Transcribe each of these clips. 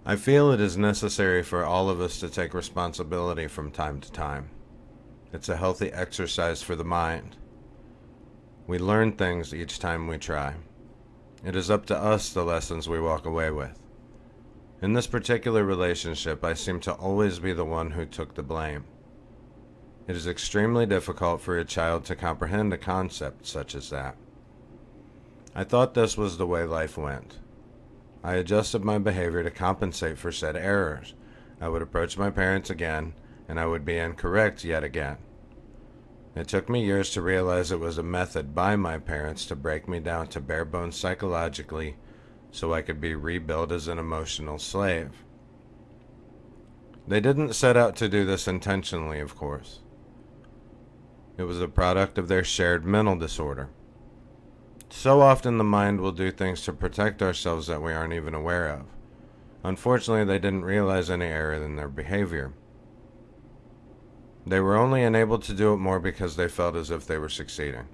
I feel it is necessary for all of us to take responsibility from time to time. It's a healthy exercise for the mind. We learn things each time we try. It is up to us the lessons we walk away with. In this particular relationship, I seem to always be the one who took the blame. It is extremely difficult for a child to comprehend a concept such as that. I thought this was the way life went. I adjusted my behavior to compensate for said errors. I would approach my parents again, and I would be incorrect yet again. It took me years to realize it was a method by my parents to break me down to bare bones psychologically so I could be rebuilt as an emotional slave. They didn't set out to do this intentionally, of course. It was a product of their shared mental disorder. So often the mind will do things to protect ourselves that we aren't even aware of. Unfortunately, they didn't realize any error in their behavior. They were only enabled to do it more because they felt as if they were succeeding.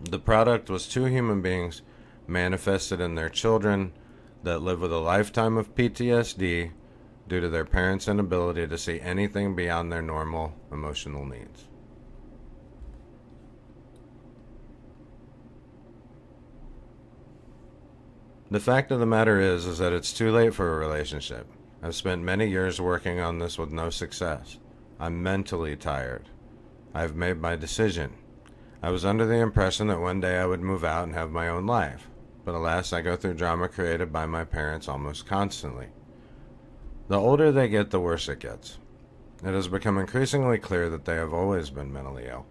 The product was two human beings manifested in their children that live with a lifetime of PTSD due to their parents' inability to see anything beyond their normal emotional needs. The fact of the matter is that it's too late for a relationship. I've spent many years working on this with no success. I'm mentally tired. I've made my decision. I was under the impression that one day I would move out and have my own life, but alas, I go through drama created by my parents almost constantly. The older they get, the worse it gets. It has become increasingly clear that they have always been mentally ill.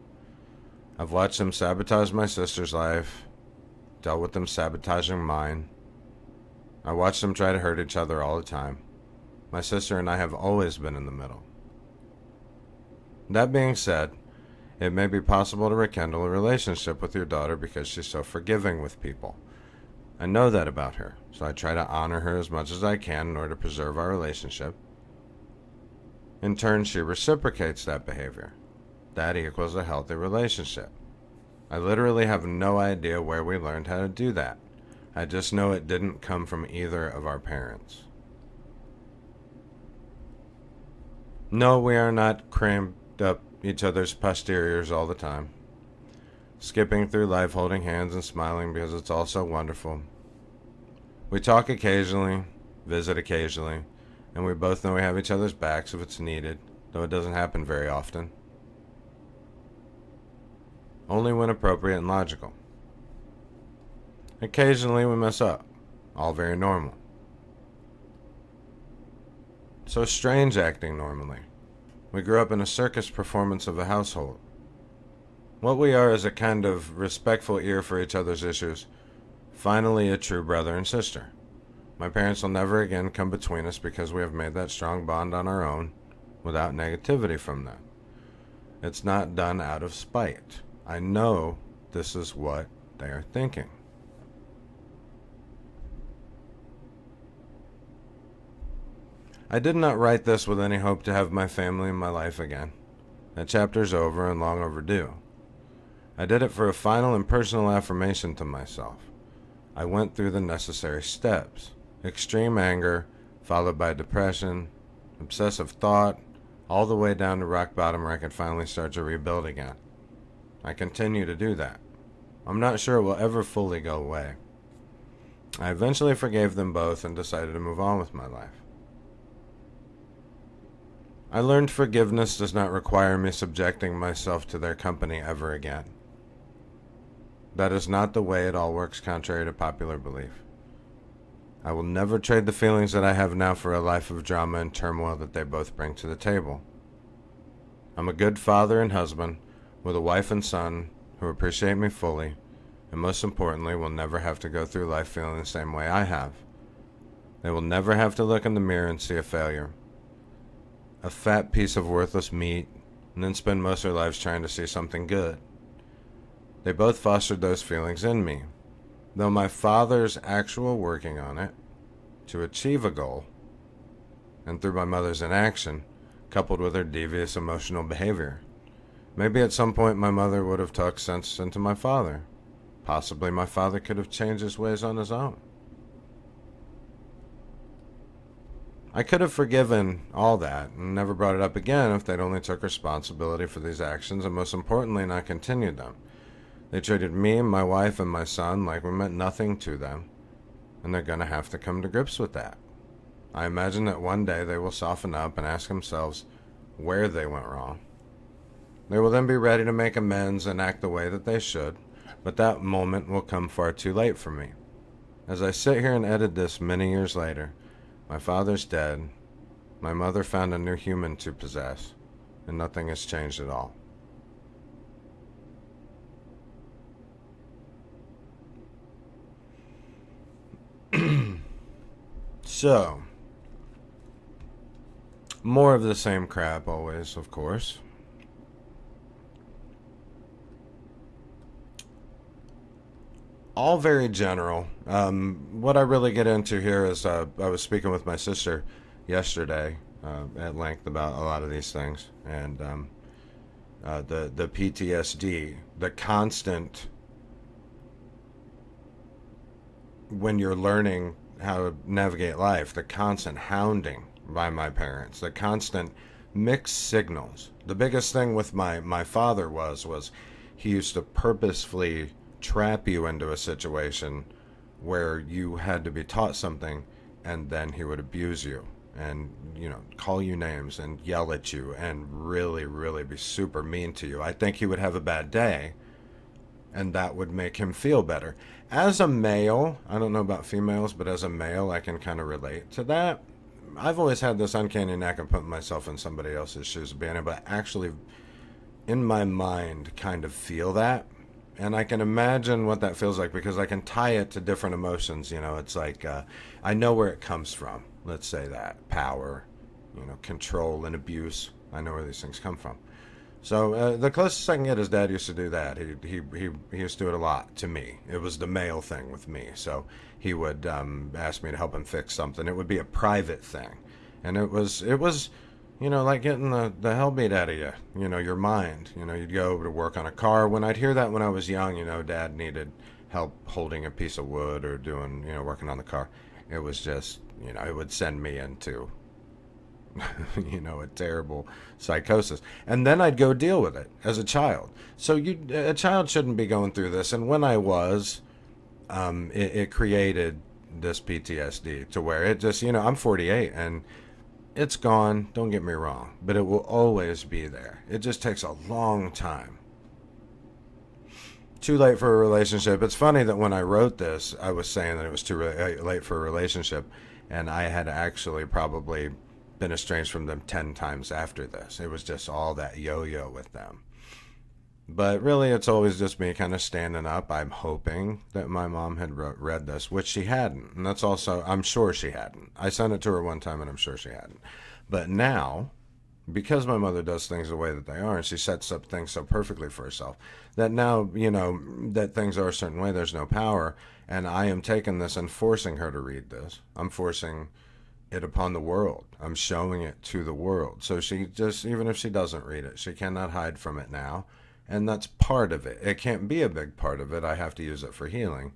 I've watched them sabotage my sister's life, dealt with them sabotaging mine. I watched them try to hurt each other all the time. My sister and I have always been in the middle. That being said, it may be possible to rekindle a relationship with your daughter because she's so forgiving with people. I know that about her, so I try to honor her as much as I can in order to preserve our relationship. In turn, she reciprocates that behavior. That equals a healthy relationship. I literally have no idea where we learned how to do that. I just know it didn't come from either of our parents. No, we are not cramped up each other's posteriors all the time, skipping through life holding hands and smiling because it's all so wonderful. We talk occasionally, visit occasionally, and we both know we have each other's backs if it's needed, though it doesn't happen very often. Only when appropriate and logical. Occasionally we mess up, all very normal. So strange acting normally. We grew up in a circus performance of a household. What we are is a kind of respectful ear for each other's issues, finally a true brother and sister. My parents will never again come between us because we have made that strong bond on our own without negativity from them. It's not done out of spite. I know this is what they are thinking. I did not write this with any hope to have my family in my life again. That chapter's over and long overdue. I did it for a final and personal affirmation to myself. I went through the necessary steps. Extreme anger, followed by depression, obsessive thought, all the way down to rock bottom where I could finally start to rebuild again. I continue to do that. I'm not sure it will ever fully go away. I eventually forgave them both and decided to move on with my life. I learned forgiveness does not require me subjecting myself to their company ever again. That is not the way it all works, contrary to popular belief. I will never trade the feelings that I have now for a life of drama and turmoil that they both bring to the table. I'm a good father and husband, with a wife and son who appreciate me fully, and most importantly, will never have to go through life feeling the same way I have. They will never have to look in the mirror and see a failure, a fat piece of worthless meat, and then spend most of their lives trying to see something good. They both fostered those feelings in me, though my father's actual working on it to achieve a goal, and through my mother's inaction, coupled with her devious emotional behavior. Maybe at some point my mother would have talked sense into my father. Possibly my father could have changed his ways on his own. I could have forgiven all that and never brought it up again if they'd only took responsibility for these actions and, most importantly, not continued them. They treated me, my wife, and my son like we meant nothing to them, and they're going to have to come to grips with that. I imagine that one day they will soften up and ask themselves where they went wrong. They will then be ready to make amends and act the way that they should, but that moment will come far too late for me. As I sit here and edit this many years later, my father's dead, my mother found a new human to possess, and nothing has changed at all. So, more of the same crap always, of course. All very general. What I really get into here is I was speaking with my sister yesterday at length about a lot of these things, and the PTSD, the constant, when you're learning how to navigate life, the constant hounding by my parents, the constant mixed signals. The biggest thing with my father was he used to purposefully trap you into a situation where you had to be taught something, and then he would abuse you and, call you names and yell at you and really, really be super mean to you. I think he would have a bad day, and that would make him feel better. As a male, I don't know about females, but as a male, I can kind of relate to that. I've always had this uncanny knack of putting myself in somebody else's shoes, being able to actually, in my mind, kind of feel that. And I can imagine what that feels like because I can tie it to different emotions. It's like I know where it comes from. Let's say that. Power, control and abuse. I know where these things come from. So the closest I can get is Dad used to do that. He used to do it a lot to me. It was the male thing with me. So he would ask me to help him fix something. It would be a private thing, and it was like getting the hell beat out of you. Your mind. You'd go to work on a car. When I'd hear that when I was young, Dad needed help holding a piece of wood or doing working on the car. It was just it would send me into a terrible psychosis. And then I'd go deal with it as a child. So a child shouldn't be going through this. And when I was, it created this PTSD to where it just, I'm 48 and it's gone. Don't get me wrong, but it will always be there. It just takes a long time. Too late for a relationship. It's funny that when I wrote this, I was saying that it was too late for a relationship, and I had actually probably been estranged from them 10 times after this. It was just all that yo-yo with them. But really, it's always just me kind of standing up. I'm hoping that my mom had read this, which she hadn't. And that's also, I'm sure she hadn't. I sent it to her one time, and I'm sure she hadn't. But now, because my mother does things the way that they are, and she sets up things so perfectly for herself, that now, that things are a certain way, there's no power. And I am taking this and forcing her to read this. I'm forcing it upon the world. I'm showing it to the world. So she just, even if she doesn't read it, she cannot hide from it now. And that's part of it. It can't be a big part of it. I have to use it for healing.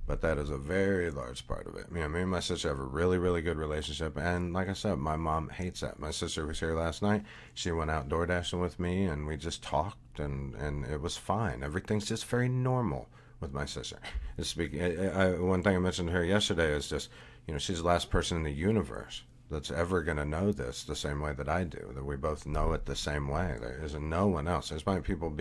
But that is a very large part of it. Me and my sister have a really, really good relationship. And like I said, my mom hates that. My sister was here last night. She went out door dashing with me, and we just talked, and it was fine. Everything's just very normal with my sister. One thing I mentioned to her yesterday is just, she's the last person in the universe that's ever going to know this the same way that I do, that we both know it the same way. There isn't no one else. There's might people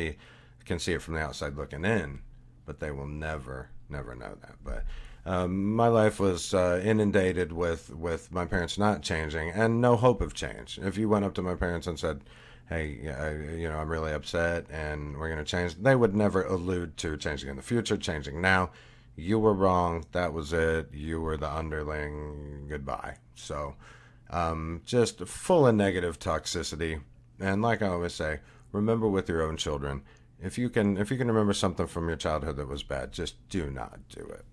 can see it from the outside looking in, but they will never know that. But my life was inundated with my parents not changing and no hope of change. If you went up to my parents and said, hey, I'm really upset and we're going to change, they would never allude to changing in the future, changing now. You were wrong. That was it. You were the underling. Goodbye. So just full of negative toxicity. And like I always say, remember with your own children, if you can remember something from your childhood that was bad, just do not do it.